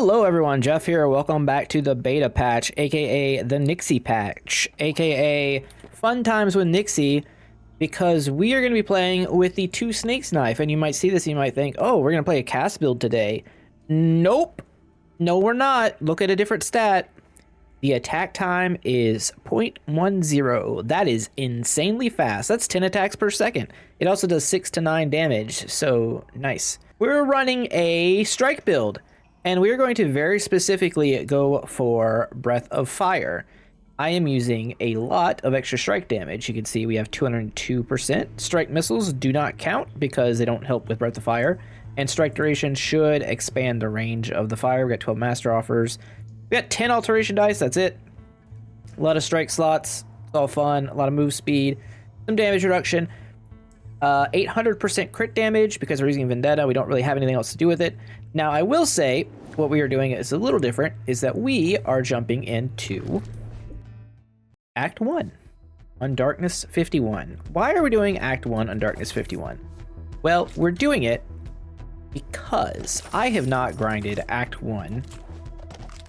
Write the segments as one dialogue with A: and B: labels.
A: Hello everyone, Jeff here. Welcome back to the beta patch, aka the Nixie patch, aka fun times with Nixie, because we are going to be playing with the two snakes knife. And you might see this, you might think, oh, we're going to play a cast build today. Nope. No, we're not. Look at a different stat. The attack time is 0.10. That is insanely fast. That's 10 attacks per second. It also does 6 to 9 damage, so nice. We're running a strike build, and we're going to very specifically go for Breath of Fire. I am using a lot of extra strike damage. You can see we have 202%. Strike missiles do not count because they don't help with Breath of Fire, and strike duration should expand the range of the fire. We got 12 master offers. We got 10 alteration dice, that's it. A lot of strike slots, it's all fun, a lot of move speed, some damage reduction. 800% crit damage because we're using Vendetta. We don't really have anything else to do with it. Now, I will say what we are doing is a little different, is that we are jumping into Act 1 on Darkness 51. Why are we doing Act 1 on Darkness 51? Well, we're doing it because I have not grinded Act 1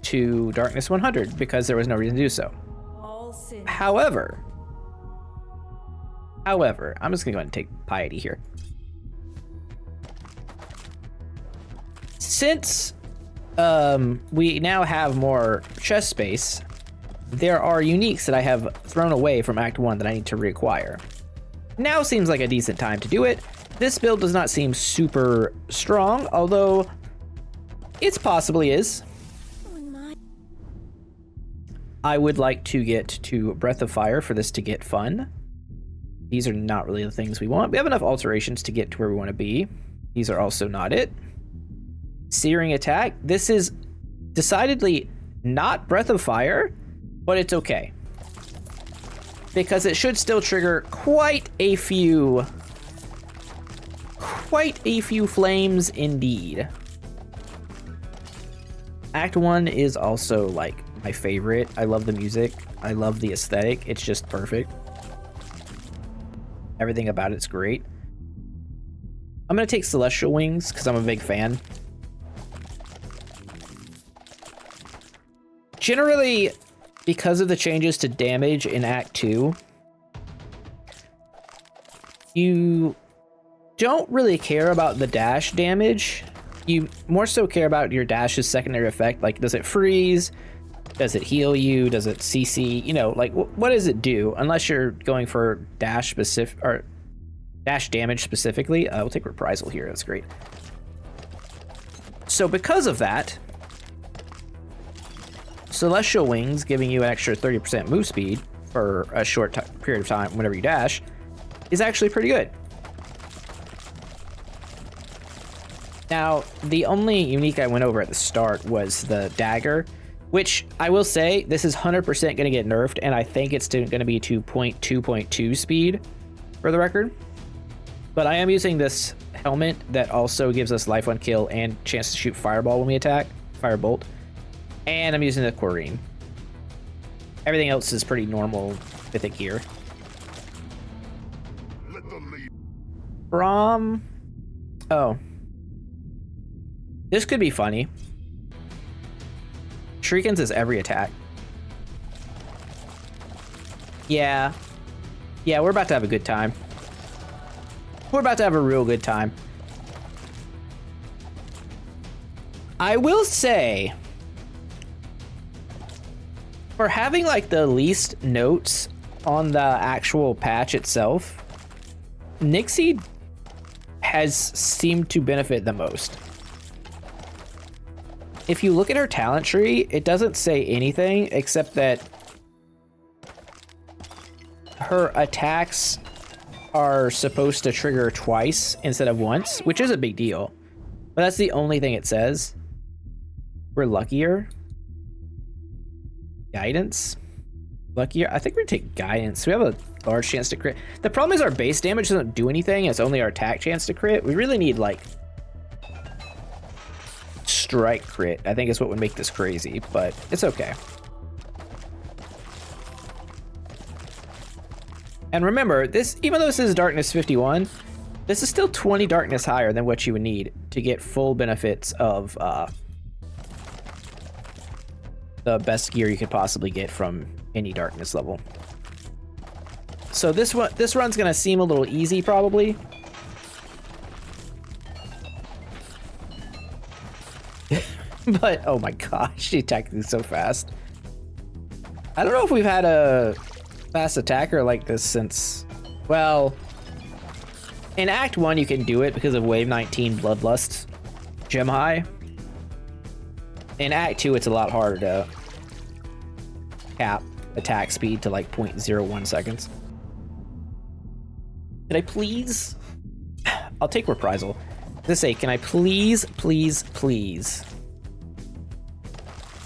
A: to Darkness 100 because there was no reason to do so. However, I'm just gonna go ahead and take Piety here. Since we now have more chest space, there are uniques that I have thrown away from Act 1 that I need to reacquire. Now seems like a decent time to do it. This build does not seem super strong, although it possibly is. I would like to get to Breath of Fire for this to get fun. These are not really the things we want. We have enough alterations to get to where we want to be. These are also not it. Searing Attack. This is decidedly not Breath of Fire, but it's okay, because it should still trigger quite a few flames indeed. Act 1 is also like my favorite. I love the music. I love the aesthetic. It's just perfect. Everything about it's great. I'm gonna take Celestial Wings because I'm a big fan. Generally, because of the changes to damage in Act 2, you don't really care about the dash damage. You more so care about your dash's secondary effect, like does it freeze? Does it heal you? Does it CC? You know, like what does it do? Unless you're going for dash specific or dash damage specifically. We'll take Reprisal here. That's great. So because of that, Celestial Wings giving you an extra 30% move speed for a short period of time whenever you dash is actually pretty good. Now, the only unique I went over at the start was the dagger, which I will say, this is 100% going to get nerfed, and I think it's going to be to 0.2.2 speed, for the record. But I am using this helmet that also gives us life on kill and chance to shoot fireball when we attack, firebolt. And I'm using the Quarine. Everything else is pretty normal mythic gear. From... oh. This could be funny. Shurikens is every attack. Yeah, we're about to have a good time. We're about to have a real good time. I will say, for having like the least notes on the actual patch itself, Nixie has seemed to benefit the most. If you look at her talent tree, it doesn't say anything except that her attacks are supposed to trigger twice instead of once, which is a big deal. But that's the only thing it says. We're luckier. Guidance. Luckier. I think we're gonna take Guidance. We have a large chance to crit. The problem is our base damage doesn't do anything. It's only our attack chance to crit. We really need like strike crit, I think is what would make this crazy, but it's okay. And remember, this, even though this is Darkness 51, this is still 20 darkness higher than what you would need to get full benefits of the best gear you could possibly get from any darkness level. So this run's gonna seem a little easy probably. But oh my gosh, she attacked me so fast. I don't know if we've had a fast attacker like this since, well, in Act 1 you can do it because of Wave 19 Bloodlust Gem High. In Act 2 it's a lot harder to cap attack speed to like 0.01 seconds. Can I please? I'll take reprisal. This say, can I please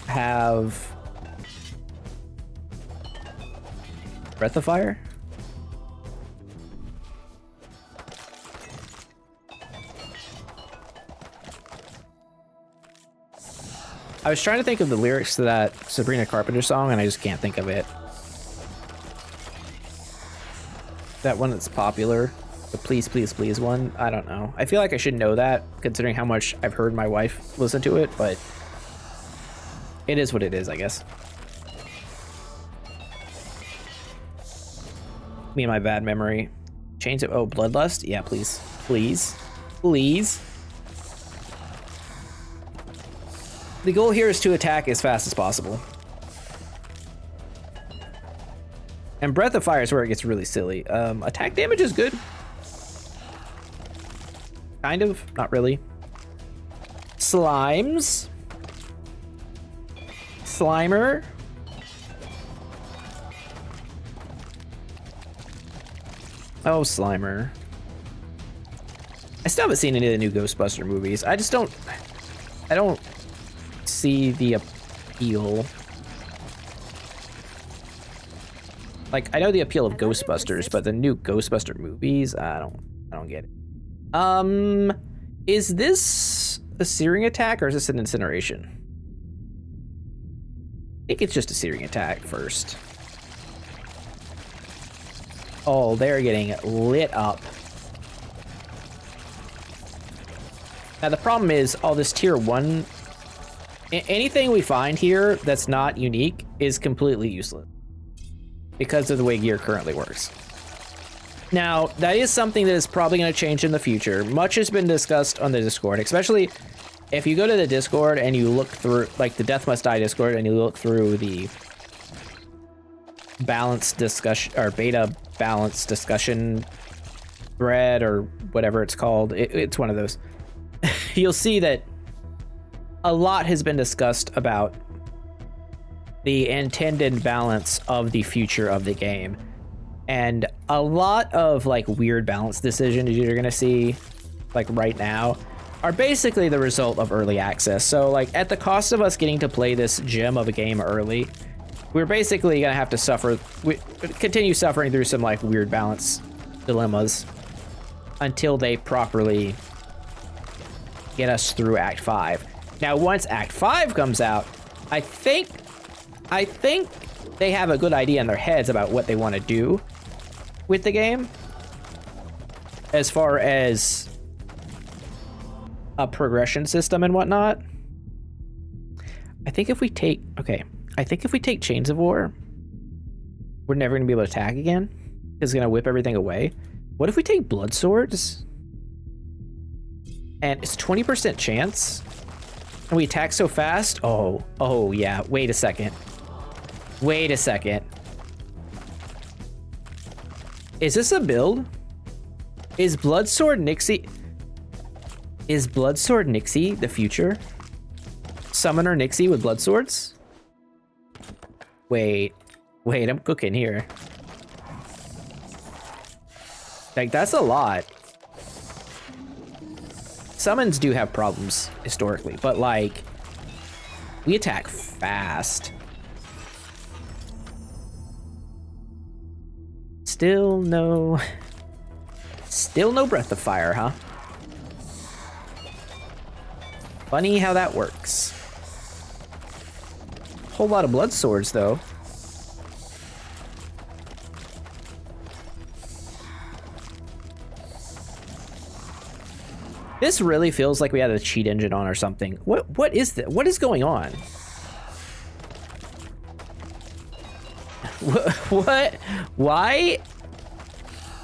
A: have Breath of Fire? I was trying to think of the lyrics to that Sabrina Carpenter song and I just can't think of it. That one that's popular, the please one, I don't know. I feel like I should know that considering how much I've heard my wife listen to it, but it is what it is, I guess. Me and my bad memory. Change it. Oh, Bloodlust? Yeah, please. The goal here is to attack as fast as possible. And Breath of Fire is where it gets really silly. Attack damage is good. Kind of, not really. Slimes. Slimer. Oh, Slimer. I still haven't seen any of the new Ghostbuster movies. I don't see the appeal. Like, I know the appeal of Ghostbusters, but the new Ghostbuster movies, I don't get it. Is this a searing attack or is this an incineration? I think it's just a searing attack first. Oh, they're getting lit up. Now the problem is all this tier 1, anything we find here that's not unique is completely useless because of the way gear currently works. Now, that is something that is probably going to change in the future. Much has been discussed on the Discord, especially if you go to the Discord and you look through, like the Death Must Die Discord, and you look through the balance discussion, or beta balance discussion thread, or whatever it's called. It's one of those. You'll see that a lot has been discussed about the intended balance of the future of the game. And a lot of like weird balance decisions you're gonna see like right now are basically the result of early access. So like at the cost of us getting to play this gem of a game early, we're basically gonna have to continue suffering through some like weird balance dilemmas until they properly get us through Act 5. Now once Act 5 comes out, I think they have a good idea in their heads about what they want to do with the game as far as a progression system and whatnot. I think if we take Chains of War, we're never gonna be able to attack again. It's gonna whip everything away. What if we take Blood Swords? And it's 20% chance. And we attack so fast. Oh yeah, wait a second. Is this a build? Is Bloodsword Nixie the future? Summoner Nixie with blood swords? Wait, I'm cooking here. Like, that's a lot. Summons do have problems historically, but like, we attack fast. Still no Breath of Fire, huh? Funny how that works. Whole lot of blood swords though. This really feels like we had a cheat engine on or something. What is that? What is going on? What? Why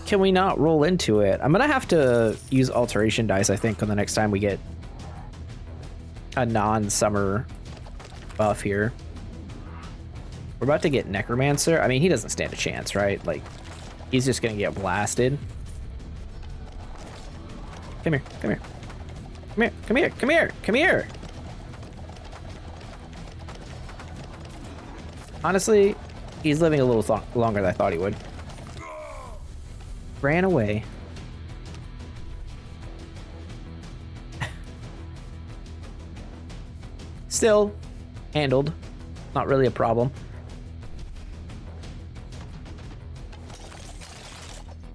A: can we not roll into it? I'm gonna have to use alteration dice, I think, on the next time we get a non-summer buff here. We're about to get Necromancer. I mean, he doesn't stand a chance, right? Like, he's just gonna get blasted. Come here, come here. Come here, come here, come here, come here! Honestly, he's living a little longer than I thought he would. Ran away. Still handled. Not really a problem.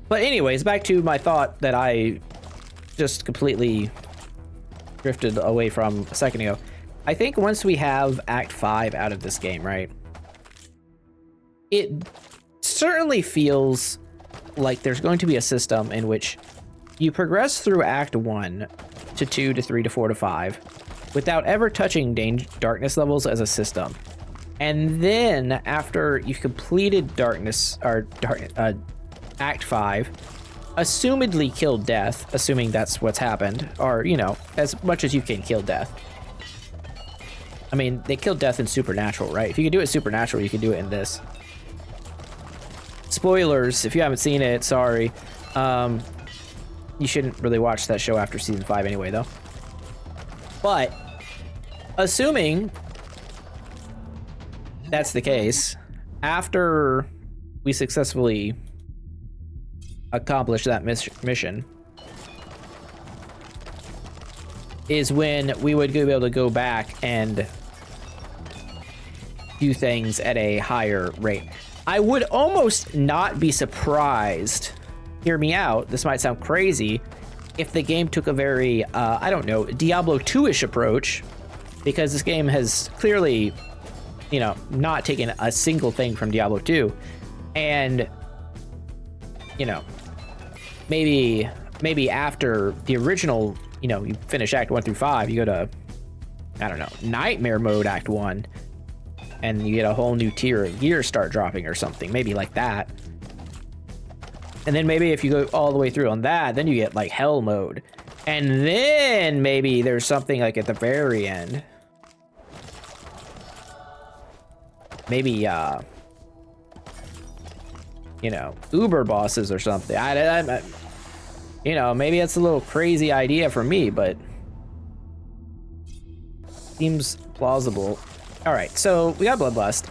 A: But anyways, back to my thought that I just completely drifted away from a second ago. I think once we have Act 5 out of this game, right? It certainly feels like there's going to be a system in which you progress through Act 1 to 2 to 3 to 4 to 5 without ever touching darkness levels as a system. And then after you've completed Act 5, assumedly killed death, assuming that's what's happened, or, you know, as much as you can kill death. I mean, they killed death in Supernatural, right? If you can do it Supernatural, you can do it in this. Spoilers, if you haven't seen it, sorry. You shouldn't really watch that show after season 5 anyway, though. But, assuming that's the case, after we successfully accomplish that mission, is when we would be able to go back and do things at a higher rate. I would almost not be surprised, hear me out, this might sound crazy, if the game took a very, I don't know, Diablo 2-ish approach, because this game has clearly, you know, not taken a single thing from Diablo 2, and, you know, maybe after the original, you know, you finish Act 1 through 5, you go to, I don't know, Nightmare Mode Act 1, and you get a whole new tier of gear start dropping or something, maybe like that. And then maybe if you go all the way through on that, then you get like Hell Mode. And then maybe there's something like at the very end. Maybe, you know, Uber bosses or something. I you know, maybe it's a little crazy idea for me, but seems plausible. All right, so we got Bloodlust.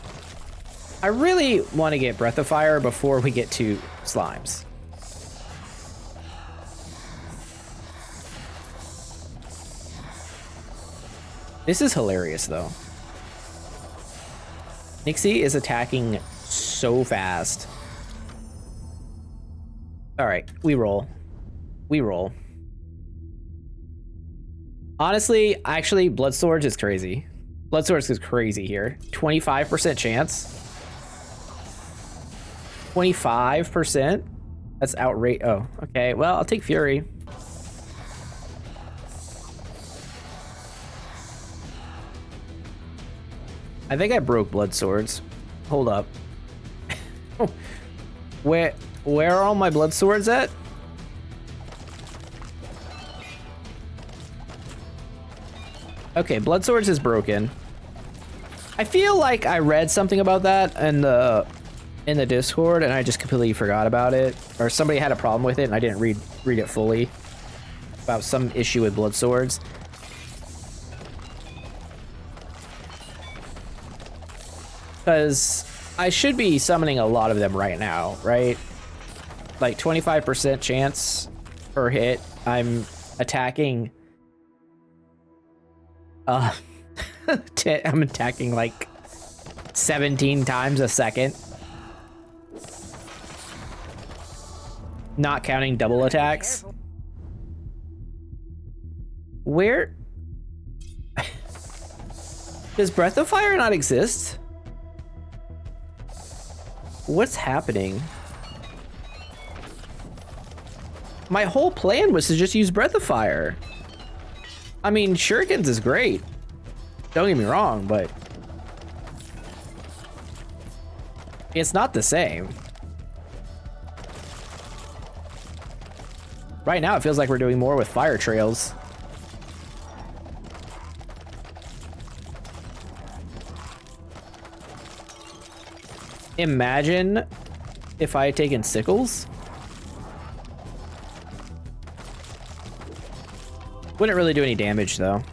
A: I really want to get Breath of Fire before we get to Slimes. This is hilarious, though. Nixie is attacking so fast. All right, we roll. We roll. Honestly, actually, Blood Swords is crazy. Blood Swords is crazy here. 25% chance. 25%? That's outrageous. Oh, okay. Well, I'll take Fury. I think I broke Blood Swords. Hold up. Where are all my Blood Swords at? Okay, Blood Swords is broken. I feel like I read something about that in the Discord and I just completely forgot about it. Or somebody had a problem with it and I didn't read it fully. About some issue with Blood Swords. Because I should be summoning a lot of them right now, right? Like 25% chance per hit. I'm attacking. I'm attacking like 17 times a second. Not counting double attacks. Where? Does Breath of Fire not exist? What's happening? My whole plan was to just use Breath of Fire. I mean, Shurikens is great. Don't get me wrong, but It's not the same. Right now, it feels like we're doing more with fire trails. Imagine if I had taken sickles. Wouldn't really do any damage, though.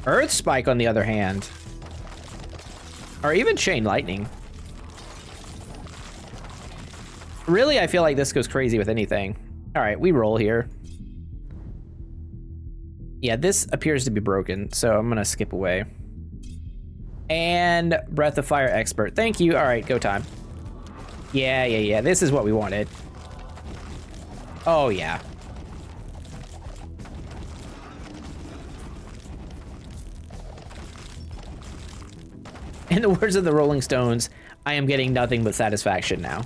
A: Earth Spike, on the other hand. Or even Chain Lightning. Really, I feel like this goes crazy with anything. All right, we roll here. Yeah, this appears to be broken, so I'm gonna skip away. And Breath of Fire Expert. Thank you. All right, go time. Yeah. This is what we wanted. Oh, yeah. In the words of the Rolling Stones, I am getting nothing but satisfaction now.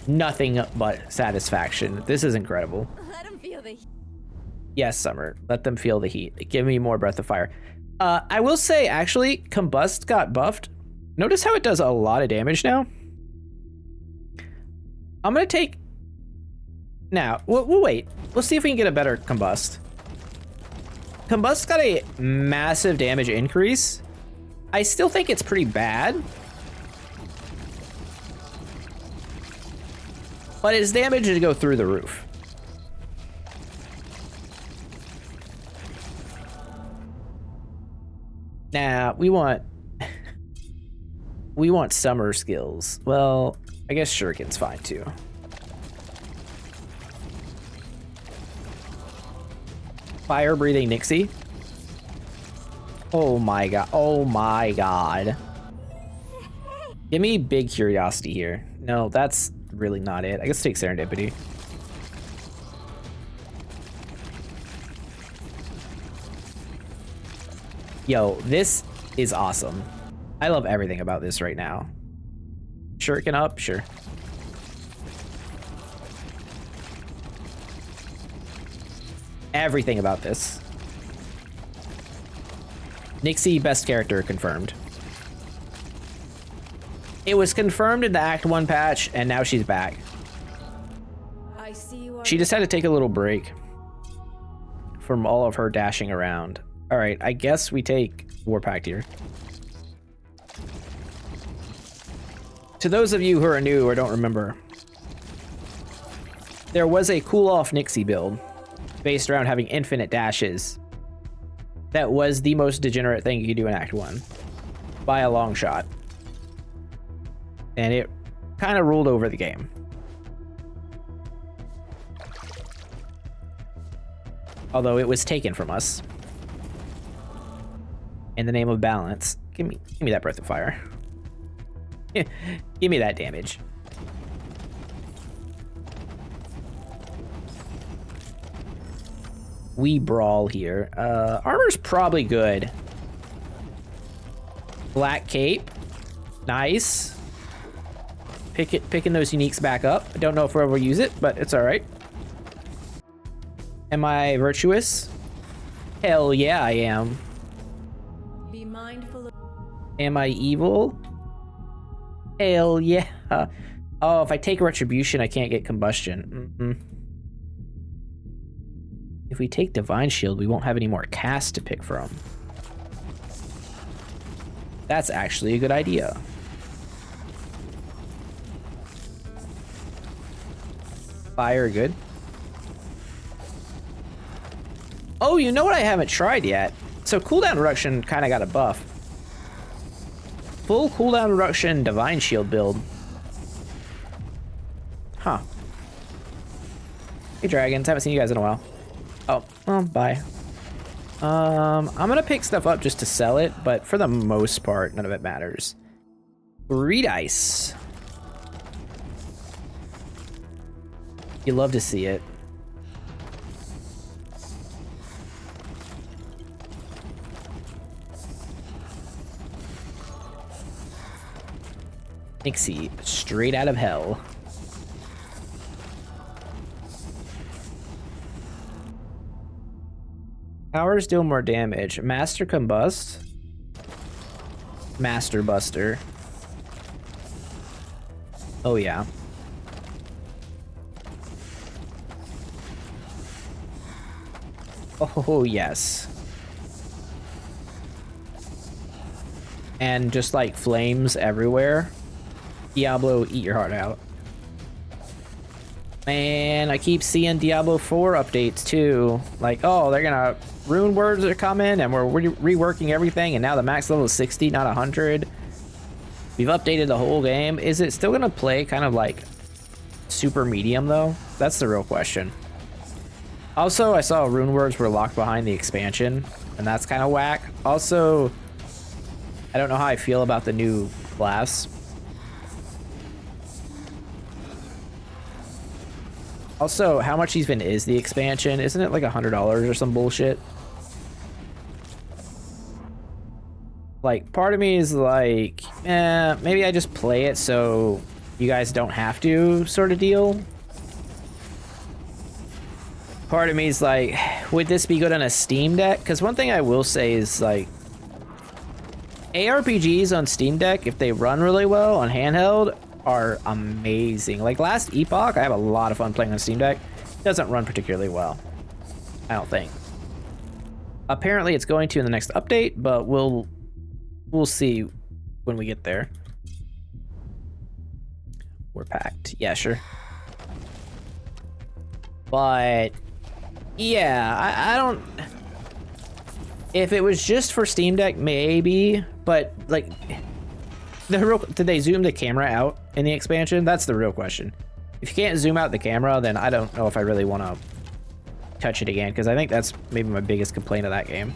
A: Nothing but satisfaction. This is incredible.
B: Let them feel the heat.
A: Yes, Summer. Let them feel the heat. Give me more Breath of Fire. I will say, actually, Combust got buffed. Notice how it does a lot of damage now? I'm gonna take... Now, we'll wait. We'll see if we can get a better Combust. Combust got a massive damage increase. I still think it's pretty bad. But its damage is go through the roof. Now, we want summer skills. Well, I guess Shuriken's fine too. Fire breathing Nixie. Oh my god. Oh my god. Give me big curiosity here. No, that's really not it. I guess take Serendipity. Yo, this is awesome. I love everything about this right now. Shuriken up, sure. Everything about this. Nixie, best character confirmed. It was confirmed in the Act 1 patch, and now she's back.
B: I see you are...
A: She just had to take a little break from all of her dashing around. All right, I guess we take Warpact here. To those of you who are new or don't remember, there was a cool-off Nixie build based around having infinite dashes. That was the most degenerate thing you could do in Act 1 by a long shot. And it kind of ruled over the game. Although it was taken from us. In the name of balance. Give me that Breath of Fire. Give me that damage. We brawl here. Armor's probably good. Black Cape. Nice. Picking those uniques back up. I don't know if we'll ever use it, but it's all right. Am I virtuous? Hell yeah, I am.
B: Be mindful of...
A: Am I evil? Hell yeah. Oh, if I take Retribution, I can't get Combustion. If we take Divine Shield, we won't have any more casts to pick from. That's actually a good idea. Fire, good. Oh, you know what I haven't tried yet? So cooldown reduction kind of got a buff. Full cooldown reduction Divine Shield build. Huh. Hey dragons, haven't seen you guys in a while. Oh, well, bye. I'm gonna pick stuff up just to sell it, but for the most part, none of it matters. 3 dice. You love to see it. Nixie, straight out of hell. Powers deal more damage. Master Combust. Master Buster. Oh yeah. Oh yes. And just like flames everywhere. Diablo, eat your heart out. Man, I keep seeing Diablo 4 updates too. Like, oh, they're gonna rune words are coming and we're reworking everything, and now the max level is 60, not 100. We've updated the whole game. Is it still gonna play kind of like super medium though? That's the real question. Also, I saw rune words were locked behind the expansion, and that's kind of whack. Also, I don't know how I feel about the new class. Also, how much even is the expansion? Isn't it like $100 or some bullshit? Like, part of me is like, maybe I just play it so you guys don't have to, sort of deal. Part of me is like, would this be good on a Steam Deck? Because one thing I will say is like, ARPGs on Steam Deck, if they run really well on handheld, are amazing. Like last Epoch, I have a lot of fun playing on Steam Deck. Doesn't run particularly well, I don't think. Apparently it's going to in the next update, but we'll see when we get there. We're packed. Yeah, sure. But yeah, I don't. If it was just for Steam Deck, maybe. But like, did they zoom the camera out in the expansion? That's the real question. If you can't zoom out the camera, then I don't know if I really want to touch it again, because I think that's maybe my biggest complaint of that game.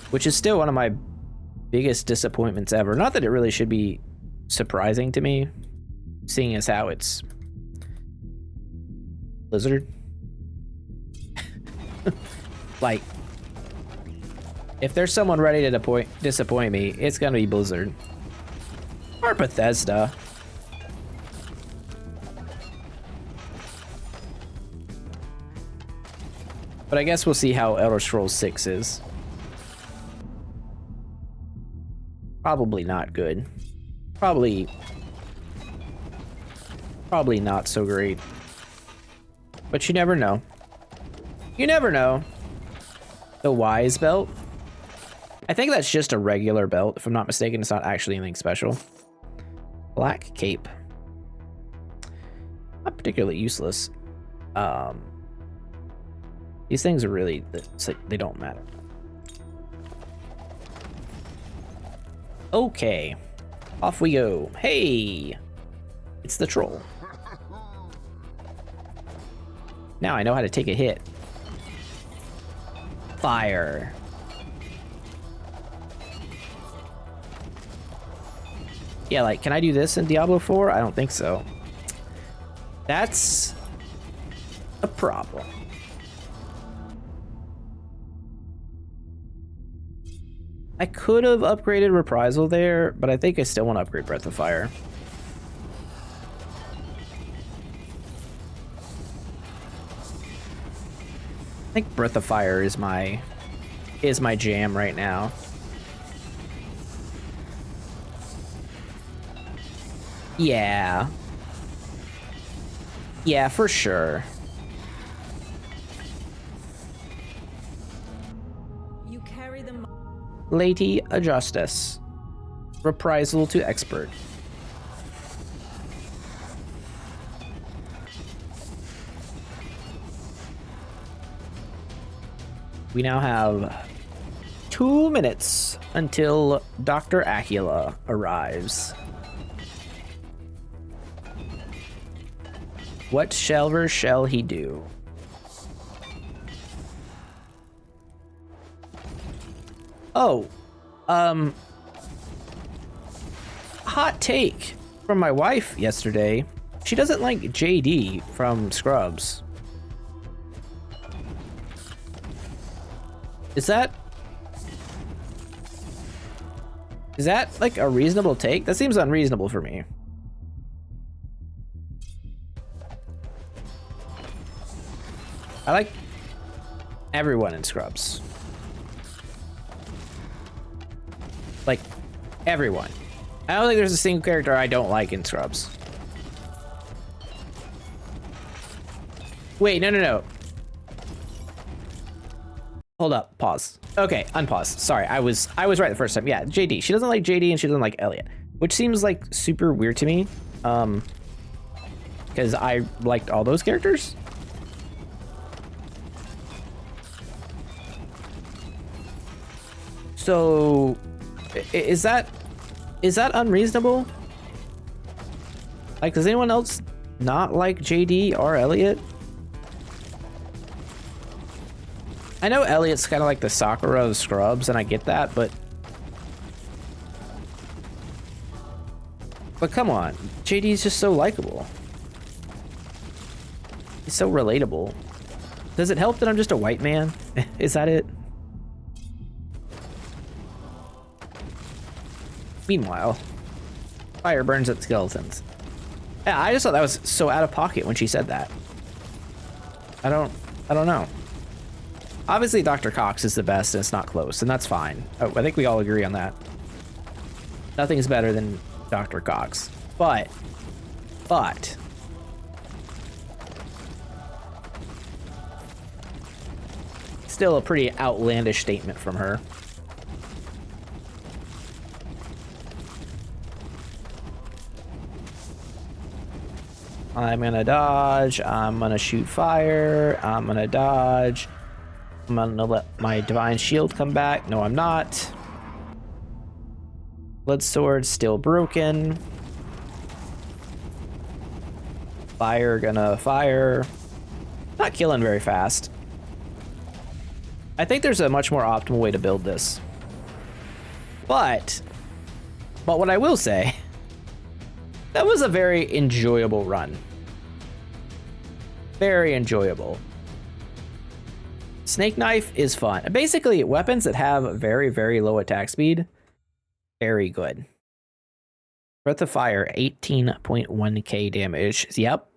A: Which is still one of my biggest disappointments ever. Not that it really should be surprising to me, seeing as how it's Blizzard. Like, if there's someone ready to disappoint me, it's gonna be Blizzard. Or Bethesda. But I guess we'll see how Elder Scrolls 6 is. Probably not good. Probably not so great. But you never know. You never know. The Wise Belt. I think that's just a regular belt. If I'm not mistaken, it's not actually anything special. Black Cape. Not particularly useless. These things are really, it's like, they don't matter. Okay, off we go. Hey, it's the troll. Now I know how to take a hit. Fire. Yeah, like, can I do this in Diablo 4? I don't think so. That's a problem. I could have upgraded Reprisal there, but I think I still want to upgrade Breath of Fire. I think Breath of Fire is my jam right now. Yeah. Yeah, for sure.
B: You carry them.
A: Lady Justice. Reprisal to Expert. We now have 2 minutes until Dr. Acula arrives. What shelver shall he do? Oh, hot take from my wife yesterday. She doesn't like JD from Scrubs. Is that like a reasonable take? That seems unreasonable for me. I like everyone in Scrubs. Like, everyone. I don't think there's a single character I don't like in Scrubs. Wait, no. Hold up, pause. Okay, unpause. Sorry, I was right the first time. Yeah, JD. She doesn't like JD and she doesn't like Elliot, which seems like super weird to me. Because I liked all those characters. So, is that unreasonable? Like, does anyone else not like JD or Elliot? I know Elliot's kind of like the Sakura of Scrubs, and I get that, but come on, JD's just so likable. He's so relatable. Does it help that I'm just a white man? Is that it? Meanwhile, fire burns at skeletons. Yeah, I just thought that was so out of pocket when she said that. I don't know. Obviously, Dr. Cox is the best, and it's not close, and that's fine. Oh, I think we all agree on that. Nothing's better than Dr. Cox. But... still a pretty outlandish statement from her. I'm gonna dodge, I'm gonna shoot fire, I'm gonna dodge, I'm gonna let my divine shield come back. No, I'm not. Blood sword still broken. Fire gonna fire. Not killing very fast. I think there's a much more optimal way to build this. But what I will say, that was a very enjoyable run. Very enjoyable. Snake knife is fun. Basically, weapons that have very, very low attack speed, very good. Breath of Fire, 18.1k damage. Yep.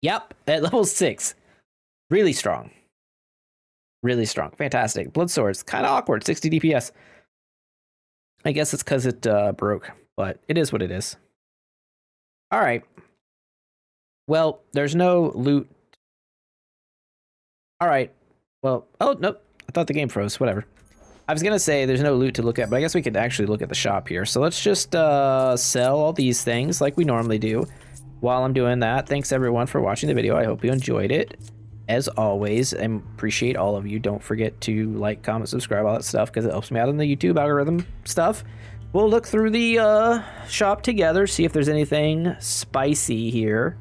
A: At level 6. Really strong. Really strong. Fantastic. Blood swords, kind of awkward. 60 DPS. I guess it's because it broke, but it is what it is. All right. Well, there's no loot. All right. Well, oh, nope. I thought the game froze. Whatever. I was going to say there's no loot to look at, but I guess we could actually look at the shop here. So let's just sell all these things like we normally do. While I'm doing that, thanks everyone for watching the video. I hope you enjoyed it. As always, I appreciate all of you. Don't forget to like, comment, subscribe, all that stuff, because it helps me out in the YouTube algorithm stuff. We'll look through the shop together, see if there's anything spicy here.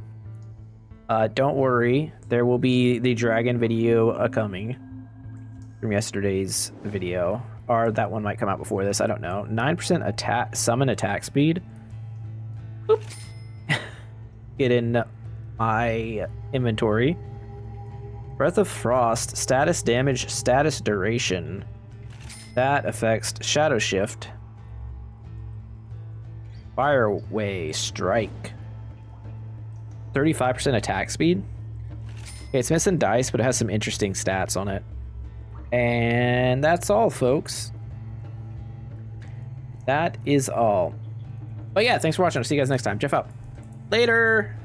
A: Don't worry, there will be the dragon video coming from yesterday's video, or that one might come out before this. I don't know. 9% attack, summon attack speed. Boop. Get in my inventory. Breath of Frost, status damage, status duration. That affects Shadow Shift. Fireway Strike. 35% attack speed. Okay, it's missing dice, but it has some interesting stats on it. And that's all, folks. That is all. But yeah, thanks for watching. I'll see you guys next time. Jeff out. Later.